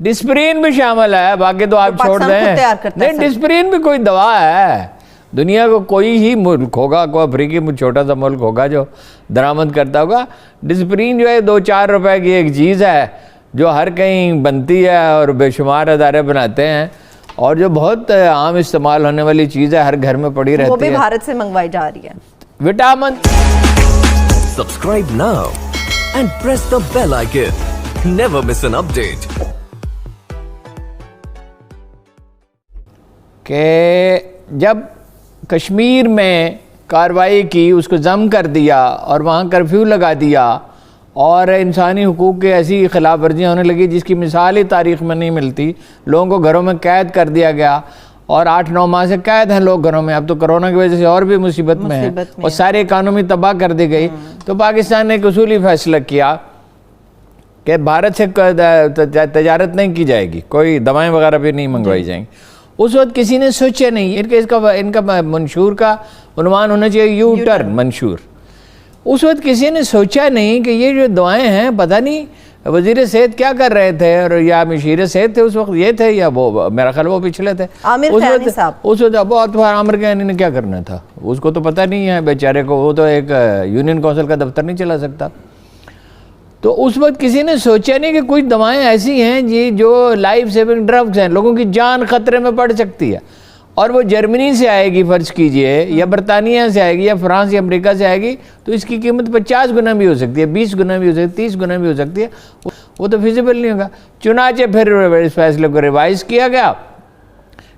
Disprin بھی شامل ہے، باقی تو آپ چھوڑ دیں. نہیں، ڈسپرین بھی کوئی دوا ہے. دنیا کو کوئی ہی ملک ہوگا، کوئی افریقی چھوٹا سا ملک ہوگا جو درآمد کرتا ہوگا. ڈسپرین جو ہے 2-4 روپے کی ایک چیز ہے جو ہر کہیں بنتی ہے اور بے شمار ادارے بناتے ہیں، اور جو بہت عام استعمال ہونے والی چیز ہے، ہر گھر میں پڑی رہتی ہے. وہ بھی بھارت سے منگوائی جا رہی ہے. Vitamin. Subscribe now and press the bell icon. Never miss an update. کہ جب کشمیر میں کارروائی کی، اس کو ضم کر دیا اور وہاں کرفیو لگا دیا اور انسانی حقوق کی ایسی خلاف ورزیاں ہونے لگی جس کی مثال ہی تاریخ میں نہیں ملتی. لوگوں کو گھروں میں قید کر دیا گیا اور 8-9 ماہ سے قید ہیں لوگ گھروں میں. اب تو کرونا کی وجہ سے اور بھی مصیبت میں ہیں اور ساری اکانومی تباہ کر دی گئی. تو پاکستان نے ایک اصولی فیصلہ کیا کہ بھارت سے تجارت نہیں کی جائے گی، کوئی دوائیں وغیرہ بھی نہیں منگوائی جائیں گی. اس وقت کسی نے سوچا نہیں. ان کا منشور کا عنوان ہونا چاہیے یو ٹرن منشور. اس وقت کسی نے سوچا نہیں کہ یہ جو دوائیں ہیں، پتہ نہیں وزیر صحت کیا کر رہے تھے، اور یا مشیر صحت تھے اس وقت یہ تھے، یا وہ میرا خیال وہ پچھلے تھے عامر خیانی صاحب. اس وقت بہت عامر خیانی نے کیا کرنا تھا، اس کو تو پتہ نہیں ہے بیچارے کو. وہ تو ایک یونین کونسل کا دفتر نہیں چلا سکتا. تو اس وقت کسی نے سوچا نہیں کہ کچھ دوائیں ایسی ہیں جی جو لائف سیونگ ڈرگز ہیں، لوگوں کی جان خطرے میں پڑ سکتی ہے، اور وہ جرمنی سے آئے گی فرض کیجئے، یا برطانیہ سے آئے گی، یا فرانس یا امریکہ سے آئے گی، تو اس کی قیمت 50 گنا بھی ہو سکتی ہے، 20 گنا بھی ہو سکتی ہے، 30 گنا بھی ہو سکتی ہے. وہ تو فیزیبل نہیں ہوگا. چنانچہ پھر اس فیصلے کو ریوائز کیا گیا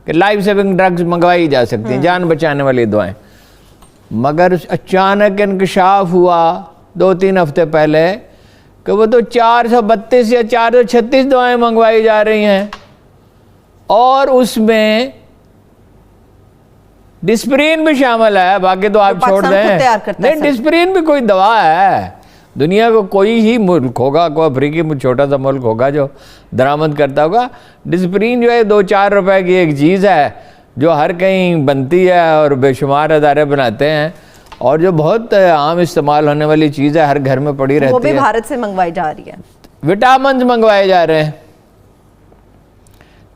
کہ لائف سیونگ ڈرگز منگوائی جا سکتی ہیں، جان بچانے والی دوائیں. مگر اچانک انکشاف ہوا 2-3 ہفتے پہلے کہ وہ تو 432 یا 436 دوائیں منگوائی جا رہی ہیں، اور اس میں ڈسپرین بھی شامل ہے. باقی تو آپ چھوڑ دیں. نہیں، ڈسپرین بھی کوئی دوا ہے. دنیا کو کوئی ہی ملک ہوگا، کوئی افریقی چھوٹا سا ملک ہوگا جو درآمد کرتا ہوگا. ڈسپرین جو ہے 2-4 روپے کی ایک چیز ہے جو ہر کہیں بنتی ہے اور بے شمار ادارے بناتے ہیں، اور جو بہت عام استعمال ہونے والی چیز ہے، ہر گھر میں پڑی رہتی ہے. وہ بھی بھارت سے منگوائی جا رہی ہے. وٹامنز منگوائے جا رہے ہیں.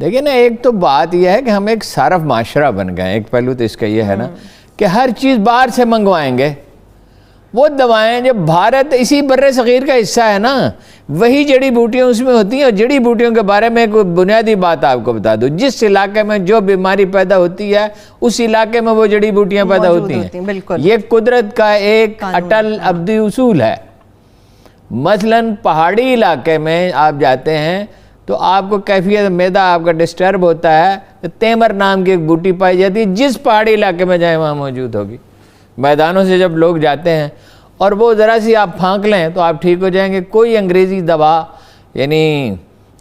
دیکھیں نا، ایک تو بات یہ ہے کہ ہم ایک صارف معاشرہ بن گئے. ایک پہلو تو اس کا یہ ہے نا کہ ہر چیز باہر سے منگوائیں گے. وہ دوائیں جو بھارت اسی بر صغیر کا حصہ ہے نا، وہی جڑی بوٹیاں اس میں ہوتی ہیں. اور جڑی بوٹیوں کے بارے میں کوئی بنیادی بات آپ کو بتا دوں، جس علاقے میں جو بیماری پیدا ہوتی ہے اس علاقے میں وہ جڑی بوٹیاں پیدا ہوتی ہیں. یہ قدرت کا ایک اٹل ابدی اصول ہے. مثلاً پہاڑی علاقے میں آپ جاتے ہیں تو آپ کو کیفیت معدہ آپ کا ڈسٹرب ہوتا ہے، تو تیمر نام کی ایک بوٹی پائی جاتی ہے، جس پہاڑی علاقے میں جائیں وہاں موجود ہوگی. میدانوں سے جب لوگ جاتے ہیں اور وہ ذرا سی آپ پھانک لیں تو آپ ٹھیک ہو جائیں گے. کوئی انگریزی دوا یعنی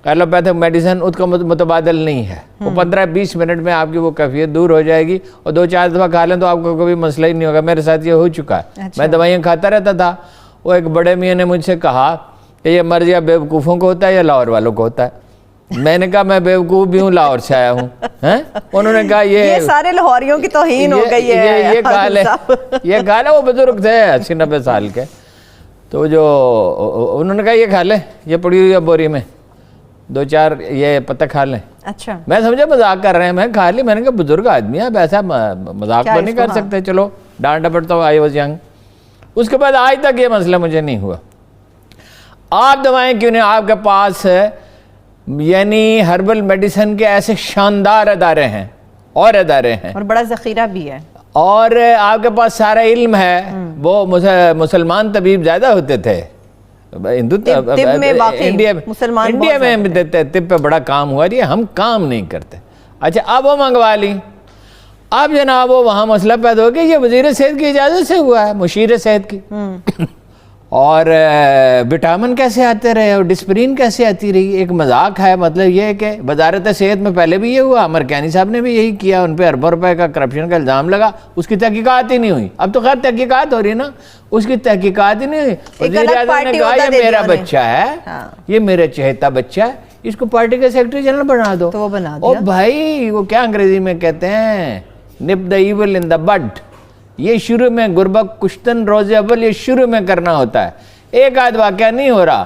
ایلوپیتھک میڈیسن اس کا متبادل نہیں ہے. وہ 15-20 منٹ میں آپ کی وہ کیفیت دور ہو جائے گی، اور 2-4 دفعہ کھا لیں تو آپ کو کوئی مسئلہ ہی نہیں ہوگا. میرے ساتھ یہ ہو چکا ہے. میں دوائیاں کھاتا رہتا تھا. وہ ایک بڑے میاں نے مجھ سے کہا کہ یہ مرض یا بیوقوفوں کو ہوتا ہے یا لاہور والوں کو ہوتا ہے. میں نے کہا میں بیوقوف بھی ہوں، لاہور سے آیا ہوں. انہوں نے کہا یہ سارے لاہوریوں کی توہین ہو گئی ہے. یہ کھا لے. وہ بزرگ تھے 80-90 سال کے. تو جو انہوں نے کہا یہ کھا لے، یہ پڑی ہوئی ہے بوری میں، 2-4 یہ پتہ کھا لیں. اچھا، میں سمجھا مذاق کر رہے ہیں. میں کھا لی. میں نے کہا بزرگ آدمی ہے، اب ایسا مذاق تو نہیں کر سکتے. چلو ڈانٹ ڈپٹ تو آئی واز ینگ. اس کے بعد آج تک یہ مسئلہ مجھے نہیں ہوا. آپ دوائیں کیوں نہیں؟ آپ کے پاس یعنی ہربل میڈیسن کے ایسے شاندار ادارے ہیں اور بڑا ذخیرہ بھی ہے، اور آپ کے پاس سارا علم ہے. وہ مسلمان طبیب زیادہ ہوتے تھے انڈیا میں طب پہ بڑا کام ہوا. یہ ہم کام نہیں کرتے. اچھا، اب وہ منگوا لی. اب جناب وہ وہاں مسئلہ پیدا ہو گیا، یہ وزیر صحت کی اجازت سے ہوا ہے، مشیر صحت کی. اور وٹامن کیسے آتے رہے اور ڈسپرین کیسے آتی رہی. ایک مذاق ہے. مطلب یہ ہے کہ وزارت صحت میں پہلے بھی یہ ہوا، عامر خیانی صاحب نے بھی یہی کیا. ان پہ اربوں روپے کا کرپشن کا الزام لگا. اس کی تحقیقات ہی نہیں ہوئی. اب تو خیر تحقیقات ہو رہی نا، اس کی تحقیقات ہی نہیں ہوئی. وزیر اعظم نے کہا یہ میرا بچہ ہے، یہ میرا چہیتا بچہ ہے، اس کو پارٹی کا سیکرٹری جنرل بنا دو. تو وہ بنا دیا. اور بھائی وہ کیا انگریزی میں کہتے ہیں، نپ دا ایول ان دا بڈ. یہ شروع میں گربت کشتن روز اول یہ شروع میں کرنا ہوتا ہے. ایک آدھ واقعہ نہیں ہو رہا.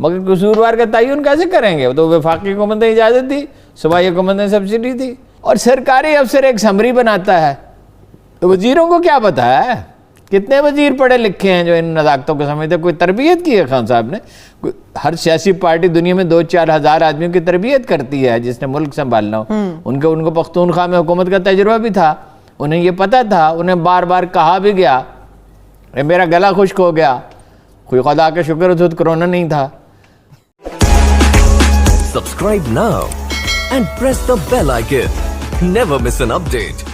مگر قصوروار کا تعین کیسے کریں گے؟ وہ تو وفاقی حکومت نے اجازت دی، صوبائی حکومت نے سبسڈی دی. اور سرکاری افسر ایک سمری بناتا ہے، تو وزیروں کو کیا پتا ہے؟ کتنے وزیر پڑھے لکھے ہیں جو ان نزاکتوں کو سمجھتے؟ کوئی تربیت کی ہے خان صاحب نے؟ ہر سیاسی پارٹی دنیا میں 2-4 ہزار آدمیوں کی تربیت کرتی ہے جس نے ملک سنبھالنا ہو. ان کو پختونخوا میں حکومت کا تجربہ بھی تھا، انہیں یہ پتا تھا، انہیں بار بار کہا بھی گیا. میرا گلا خشک ہو گیا، کوئی خدا کا شکر ہے تو کرونا نہیں تھا. Subscribe now and press the bell icon. Never miss an update.